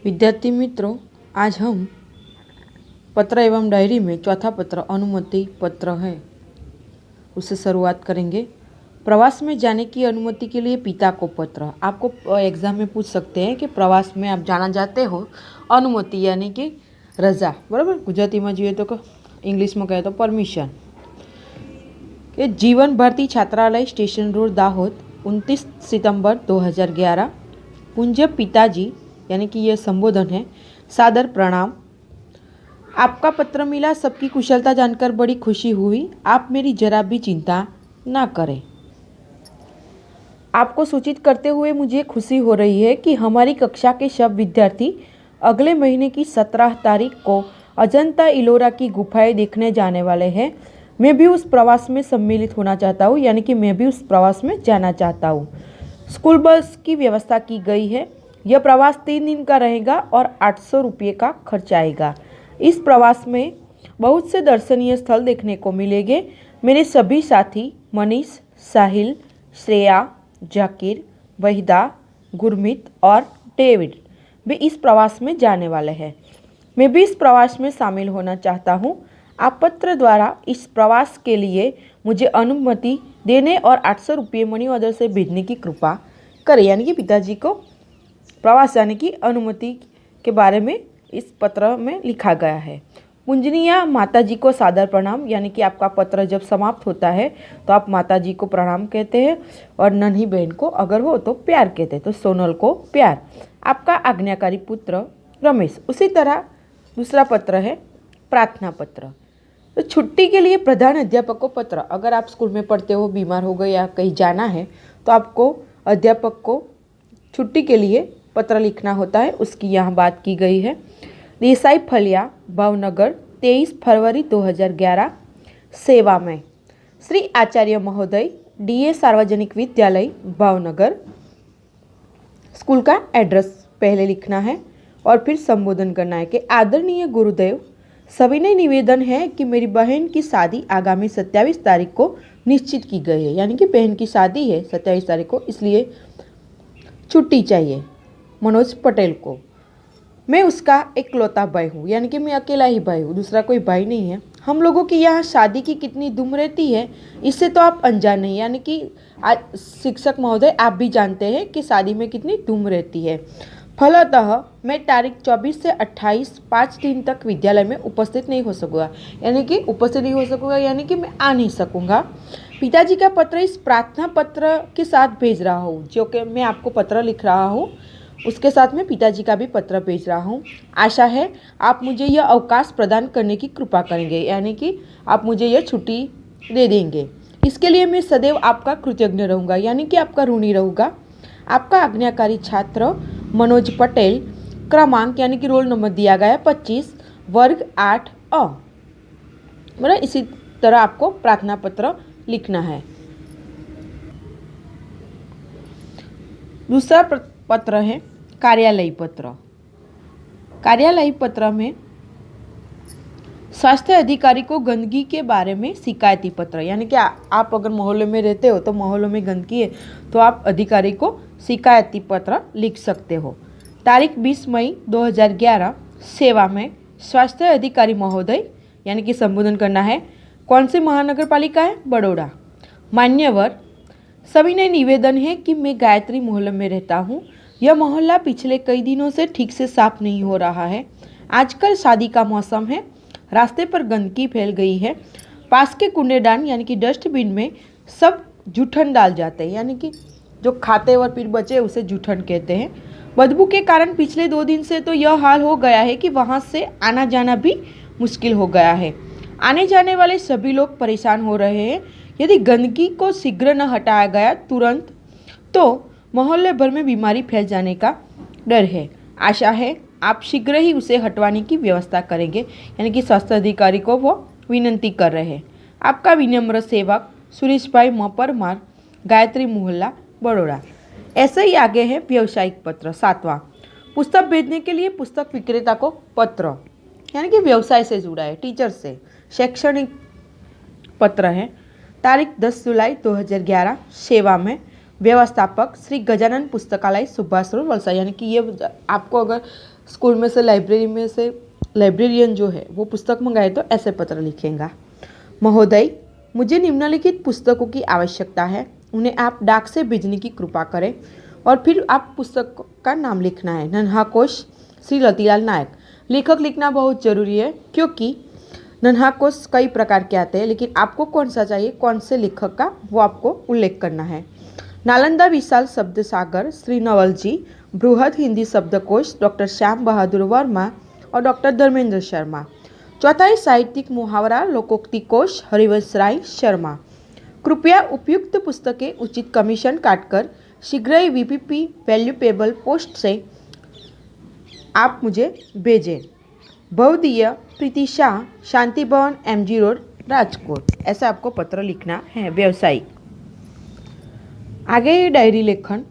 विद्यार्थी मित्रों, आज हम पत्र एवं डायरी में चौथा पत्र अनुमति पत्र है उससे शुरुआत करेंगे। प्रवास में जाने की अनुमति के लिए पिता को पत्र। आपको एग्ज़ाम में पूछ सकते हैं कि प्रवास में आप जाना चाहते हो, अनुमति यानी कि रजा, बराबर। गुजराती में જોઈએ तो इंग्लिश में कहे तो परमिशन। कि जीवन भारती छात्रालय स्टेशन रोड दाहोद 29 सितंबर 2011। पूज्य पिताजी यानी कि यह संबोधन है। सादर प्रणाम। आपका पत्र मिला, सबकी कुशलता जानकर बड़ी खुशी हुई। आप मेरी जरा भी चिंता ना करें। आपको सूचित करते हुए मुझे खुशी हो रही है कि हमारी कक्षा के सब विद्यार्थी अगले महीने की 17 तारीख को अजंता इलोरा की गुफाएं देखने जाने वाले हैं। मैं भी उस प्रवास में सम्मिलित होना चाहता हूँ, यानी कि मैं भी उस प्रवास में जाना चाहता हूँ। स्कूल बस की व्यवस्था की गई है। यह प्रवास 3 दिन का रहेगा और 800 रुपये का खर्च आएगा। इस प्रवास में बहुत से दर्शनीय स्थल देखने को मिलेंगे। मेरे सभी साथी मनीष, साहिल, श्रेया, जाकिर, वहीदा, गुरमीत और डेविड भी इस प्रवास में जाने वाले हैं। मैं भी इस प्रवास में शामिल होना चाहता हूँ। आप पत्र द्वारा इस प्रवास के लिए मुझे अनुमति देने और 800 रुपये मनी ऑर्डर से भेजने की कृपा करें। यानी कि पिताजी को प्रवास जाने की अनुमति के बारे में इस पत्र में लिखा गया है। पूजनीय माताजी को सादर प्रणाम। यानी कि आपका पत्र जब समाप्त होता है तो आप माताजी को प्रणाम कहते हैं और नन्ही बहन को अगर हो तो प्यार कहते हैं, तो सोनल को प्यार। आपका आज्ञाकारी पुत्र रमेश। उसी तरह दूसरा पत्र है प्रार्थना पत्र। तो छुट्टी के लिए प्रधान अध्यापक को पत्र। अगर आप स्कूल में पढ़ते हो, बीमार हो गए या कहीं जाना है तो आपको अध्यापक को छुट्टी के लिए पत्र लिखना होता है। उसकी यहाँ बात की गई है। देसाई फलिया, भावनगर, 23 फरवरी 2011। सेवा में श्री आचार्य महोदय, डीए सार्वजनिक विद्यालय भावनगर। स्कूल का एड्रेस पहले लिखना है और फिर संबोधन करना है कि आदरणीय गुरुदेव, सविनय निवेदन है कि मेरी बहन की शादी आगामी 27 तारीख को निश्चित की गई है। यानी कि बहन की शादी है 27 तारीख को, इसलिए छुट्टी चाहिए मनोज पटेल को। मैं उसका इकलौता भाई हूँ, यानी कि मैं अकेला ही भाई हूँ, दूसरा कोई भाई नहीं है। हम लोगों की यहाँ शादी की कितनी धूम रहती है इससे तो आप अनजान नहीं। यानी कि आज शिक्षक महोदय आप भी जानते हैं कि शादी में कितनी धूम रहती है। फलतः मैं तारीख 24 से 28 5 दिन तक विद्यालय में उपस्थित नहीं हो सकूँगा। यानी कि उपस्थित नहीं हो सकूँगा यानी कि मैं आ नहीं सकूँगा। पिताजी का पत्र इस प्रार्थना पत्र के साथ भेज रहा हूँ। जो कि मैं आपको पत्र लिख रहा हूँ उसके साथ में पिताजी का भी पत्र भेज रहा हूँ। आशा है आप मुझे यह अवकाश प्रदान करने की कृपा करेंगे, यानी कि आप मुझे यह छुट्टी दे देंगे। इसके लिए मैं सदैव आपका कृतज्ञ रहूँगा, यानी कि आपका ऋणी रहूँगा। आपका आज्ञाकारी छात्र मनोज पटेल। क्रमांक यानी कि रोल नंबर दिया गया है 25, वर्ग 8A। बराबर, इसी तरह आपको प्रार्थना पत्र लिखना है। दूसरा पत्र है कार्यालयी पत्र। कार्यालयी पत्र में स्वास्थ्य अधिकारी को गंदगी के बारे में शिकायती पत्र। यानी कि आप अगर मोहल्ले में रहते हो तो मोहल्ले में गंदगी है तो आप अधिकारी को शिकायती पत्र लिख सकते हो। तारीख 20 मई 2011। सेवा में स्वास्थ्य अधिकारी महोदय, यानी कि संबोधन करना है। कौन सी महानगर पालिका है? बड़ौदा। मान्यवर, सविनय निवेदन है कि मैं गायत्री मोहल्ले में रहता हूँ। यह मोहल्ला पिछले कई दिनों से ठीक से साफ नहीं हो रहा है। आजकल शादी का मौसम है, रास्ते पर गंदगी फैल गई है। पास के कूड़ेदान यानी कि डस्टबिन में सब जूठन डाल जाते हैं, यानी कि जो खाते और फिर बचे उसे जूठन कहते हैं। बदबू के कारण पिछले 2 दिन से तो यह हाल हो गया है कि वहाँ से आना जाना भी मुश्किल हो गया है। आने जाने वाले सभी लोग परेशान हो रहे हैं। यदि गंदगी को शीघ्र न हटाया गया तुरंत तो मोहल्ले भर में बीमारी फैल जाने का डर है। आशा है आप शीघ्र ही उसे हटवाने की व्यवस्था करेंगे। यानी कि स्वास्थ्य अधिकारी को वो विनंती कर रहे हैं। आपका विनम्र सेवक सुरेश भाई म परमार, गायत्री मोहल्ला, बड़ौदा। ऐसे ही आगे है व्यावसायिक पत्र। 7वां, पुस्तक भेजने के लिए पुस्तक विक्रेता को पत्र। यानी कि व्यवसाय से जुड़ा है, टीचर से। शैक्षणिक पत्र है। तारीख 10 जुलाई 2011। सेवा में व्यवस्थापक श्री गजानन पुस्तकालय सुभाष रोड वलसाड। यानी कि ये आपको अगर स्कूल में से लाइब्रेरी में से लाइब्रेरियन जो है वो पुस्तक मंगाए तो ऐसे पत्र लिखेगा। महोदय, मुझे निम्नलिखित पुस्तकों की आवश्यकता है, उन्हें आप डाक से भेजने की कृपा करें। और फिर आप पुस्तक का नाम लिखना है। नन्हा कोश, श्री रतिलाल नायक। लेखक लिखना बहुत ज़रूरी है क्योंकि नन्हा कोश कई प्रकार के आते हैं, लेकिन आपको कौन सा चाहिए, कौन से लेखक का, वो आपको उल्लेख करना है। नालंदा विशाल शब्द सागर, श्री नवल जी। बृहद हिंदी शब्दकोश, डॉक्टर श्याम बहादुर वर्मा और डॉक्टर धर्मेंद्र शर्मा। चौथा है साहित्यिक मुहावरा लोकोक्ति कोश, हरिवंश राय शर्मा। कृपया उपयुक्त पुस्तकें उचित कमीशन काटकर शीघ्र ही VPP वैल्यूपेबल पोस्ट से आप मुझे भेजें। भवदीय प्रीति शाह, शांति भवन, MG रोड, राजकोट। ऐसा आपको पत्र लिखना है। व्यवसायिक। आगे डायरी लेखन।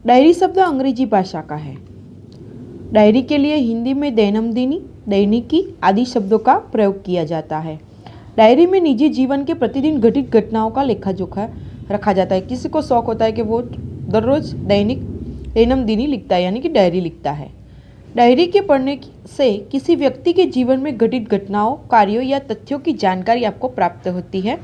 डायरी शब्द अंग्रेजी भाषा का है। डायरी के लिए हिंदी में दैनंदिनी, दैनिकी आदि शब्दों का प्रयोग किया जाता है। डायरी में निजी जीवन के प्रतिदिन घटित घटनाओं का लेखा जोखा रखा जाता है। किसी को शौक होता है कि वो दररोज दैनंदिनी लिखता है, यानी कि डायरी लिखता है। डायरी के पढ़ने से किसी व्यक्ति के जीवन में घटित घटनाओं, कार्यों या तथ्यों की जानकारी आपको प्राप्त होती है।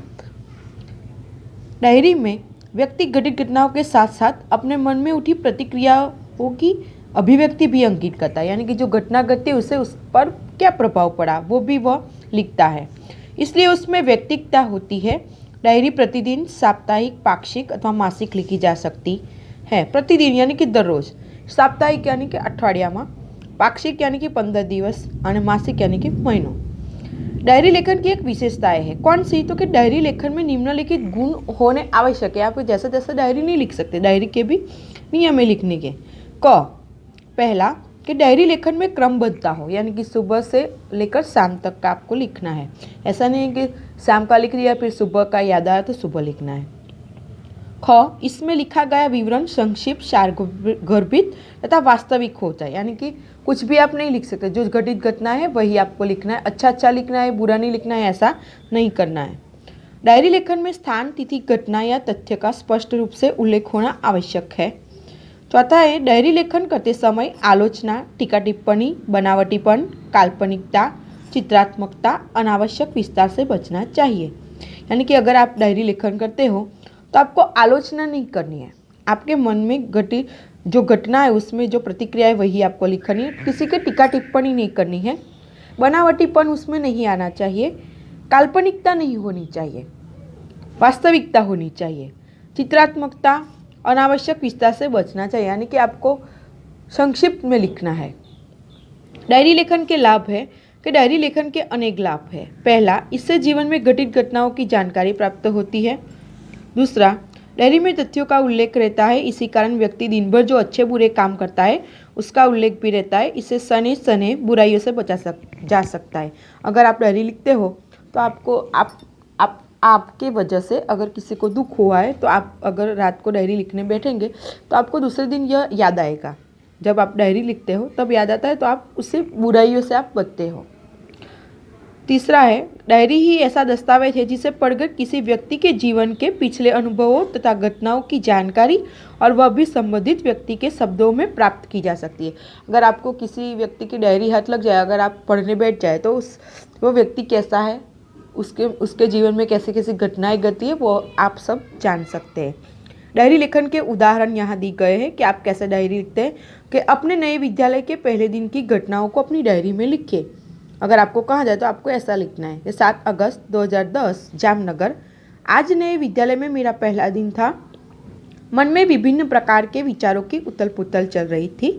डायरी में व्यक्ति घटित घटनाओं के साथ साथ अपने मन में उठी प्रतिक्रियाओं की अभिव्यक्ति भी अंकित करता है, यानी कि जो घटना घटी उसे उस पर क्या प्रभाव पड़ा वो भी वह लिखता है, इसलिए उसमें व्यक्तिगता होती है। डायरी प्रतिदिन, साप्ताहिक, पाक्षिक अथवा मासिक लिखी जा सकती है। प्रतिदिन यानी कि दररोज, साप्ताहिक यानी कि अठवाडियाમાં, पाक्षिक यानी कि 15 દિવસ और मासिक यानी कि महीनों। डायरी लेखन की एक विशेषताएं है। कौन सी? तो कि डायरी लेखन में निम्नलिखित गुण होने आवश्यक है। आप जैसे जैसे डायरी नहीं लिख सकते, डायरी के भी नियम है लिखने के। पहला कि डायरी लेखन में क्रमबद्धता हो, यानी कि सुबह से लेकर शाम तक का आपको लिखना है। ऐसा नहीं है कि शाम का लिख लिया फिर सुबह का याद आया तो सुबह लिखना है। इसमें लिखा गया विवरण संक्षिप्त, सारगर्भित तथा वास्तविक होता है, यानी कि कुछ भी आप नहीं लिख सकते। जो घटित घटना है वही आपको लिखना है। अच्छा लिखना है, बुरा नहीं लिखना है, ऐसा नहीं करना है। डायरी लेखन में स्थान, तिथि, घटना या तथ्य का स्पष्ट रूप से उल्लेख होना आवश्यक है। चौथा है डायरी लेखन करते समय आलोचना, टीका टिप्पणी, बनावटीपन, काल्पनिकता, चित्रात्मकता, अनावश्यक विस्तार से बचना चाहिए। यानी कि अगर आप डायरी लेखन करते हो तो आपको आलोचना नहीं करनी है। आपके मन में घटी जो घटना है उसमें जो प्रतिक्रिया है वही आपको लिखनी है। किसी के टीका टिप्पणी नहीं करनी है। बनावटीपन उसमें नहीं आना चाहिए। काल्पनिकता नहीं होनी चाहिए, वास्तविकता होनी चाहिए। चित्रात्मकता, अनावश्यक विस्तार से बचना चाहिए, यानी कि आपको संक्षिप्त में लिखना है। डायरी लेखन के लाभ है कि डायरी लेखन के अनेक लाभ है। पहला, इससे जीवन में घटित घटनाओं की जानकारी प्राप्त होती है। दूसरा, डायरी में तथ्यों का उल्लेख रहता है, इसी कारण व्यक्ति दिन भर जो अच्छे बुरे काम करता है उसका उल्लेख भी रहता है। इससे सने बुराइयों से बचा जा सकता है। अगर आप डायरी लिखते हो तो आपके वजह से अगर किसी को दुख हुआ है तो आप अगर रात को डायरी लिखने बैठेंगे तो आपको दूसरे दिन यह याद आएगा। जब आप डायरी लिखते हो तब याद आता है, तो आप उससे बुराइयों से आप बचते हो। तीसरा है, डायरी ही ऐसा दस्तावेज है जिसे पढ़कर किसी व्यक्ति के जीवन के पिछले अनुभवों तथा घटनाओं की जानकारी और वह भी संबंधित व्यक्ति के शब्दों में प्राप्त की जा सकती है। अगर आपको किसी व्यक्ति की डायरी हाथ लग जाए, अगर आप पढ़ने बैठ जाए तो वो व्यक्ति कैसा है, उसके जीवन में कैसे कैसी घटनाएं घटी है वो आप सब जान सकते हैं। डायरी लेखन के उदाहरण यहाँ दिए गए हैं कि आप कैसे डायरी लिखते हैं। कि अपने नए विद्यालय के पहले दिन की घटनाओं को अपनी डायरी में लिखिए। अगर आपको कहा जाए तो आपको ऐसा लिखना है। 7 अगस्त 2010 जामनगर। आज नए विद्यालय में मेरा पहला दिन था। मन में विभिन्न प्रकार के विचारों की उथल पुथल चल रही थी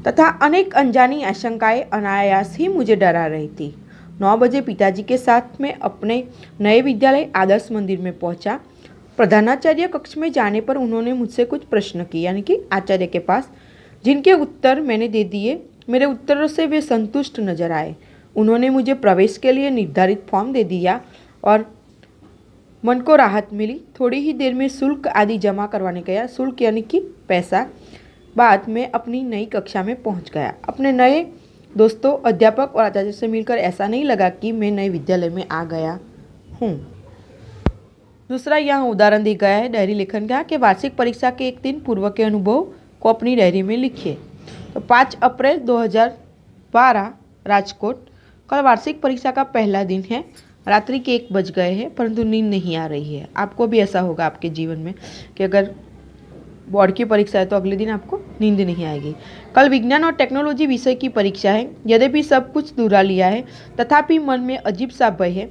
तथा अनेक अनजानी आशंकाएं अनायास ही मुझे डरा रही थी। 9 बजे पिताजी के साथ मैं अपने नए विद्यालय आदर्श मंदिर में पहुंचा। प्रधानाचार्य कक्ष में जाने पर उन्होंने मुझसे कुछ प्रश्न किए, यानी कि आचार्य के पास, जिनके उत्तर मैंने दे दिए। मेरे उत्तरों से वे संतुष्ट नजर आए। उन्होंने मुझे प्रवेश के लिए निर्धारित फॉर्म दे दिया और मन को राहत मिली। थोड़ी ही देर में शुल्क आदि जमा करवाने गया। शुल्क यानी कि पैसा। बाद में अपनी नई कक्षा में पहुंच गया। अपने नए दोस्तों, अध्यापक और आचार्य से मिलकर ऐसा नहीं लगा कि मैं नए विद्यालय में आ गया हूँ। दूसरा यहाँ उदाहरण दिया गया है डायरी लेखन का कि वार्षिक परीक्षा के एक दिन पूर्व के अनुभव को अपनी डायरी में लिखिए। तो 5 अप्रैल 2012 राजकोट। कल वार्षिक परीक्षा का पहला दिन है। रात्रि के 1 बज गए हैं परंतु नींद नहीं आ रही है। आपको भी ऐसा होगा आपके जीवन में कि अगर बोर्ड की परीक्षा है तो अगले दिन आपको नींद नहीं आएगी। कल विज्ञान और टेक्नोलॉजी विषय की परीक्षा है। यद्यपि सब कुछ दोहरा लिया है तथापि मन में अजीब सा भय है।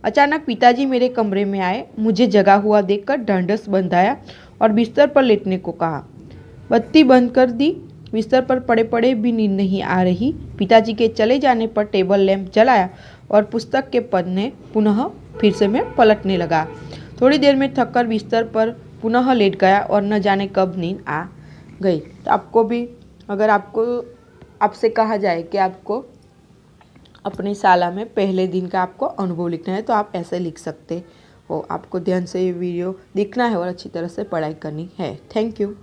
अचानक पिताजी मेरे कमरे में आए, मुझे जगा हुआ देखकर ढांढस बंधाया और बिस्तर पर लेटने को कहा। बत्ती बंद कर दी। बिस्तर पर पड़े पड़े भी नींद नहीं आ रही। पिताजी के चले जाने पर टेबल लैंप जलाया और पुस्तक के पन्ने पुनः फिर से मैं पलटने लगा। थोड़ी देर में थककर बिस्तर पर पुनः लेट गया और न जाने कब नींद आ गई। तो आपको भी अगर आपसे कहा जाए कि आपको अपनी शाला में पहले दिन का आपको अनुभव लिखना है तो आप ऐसे लिख सकते हो। आपको ध्यान से ये वीडियो देखना है और अच्छी तरह से पढ़ाई करनी है। Thank you.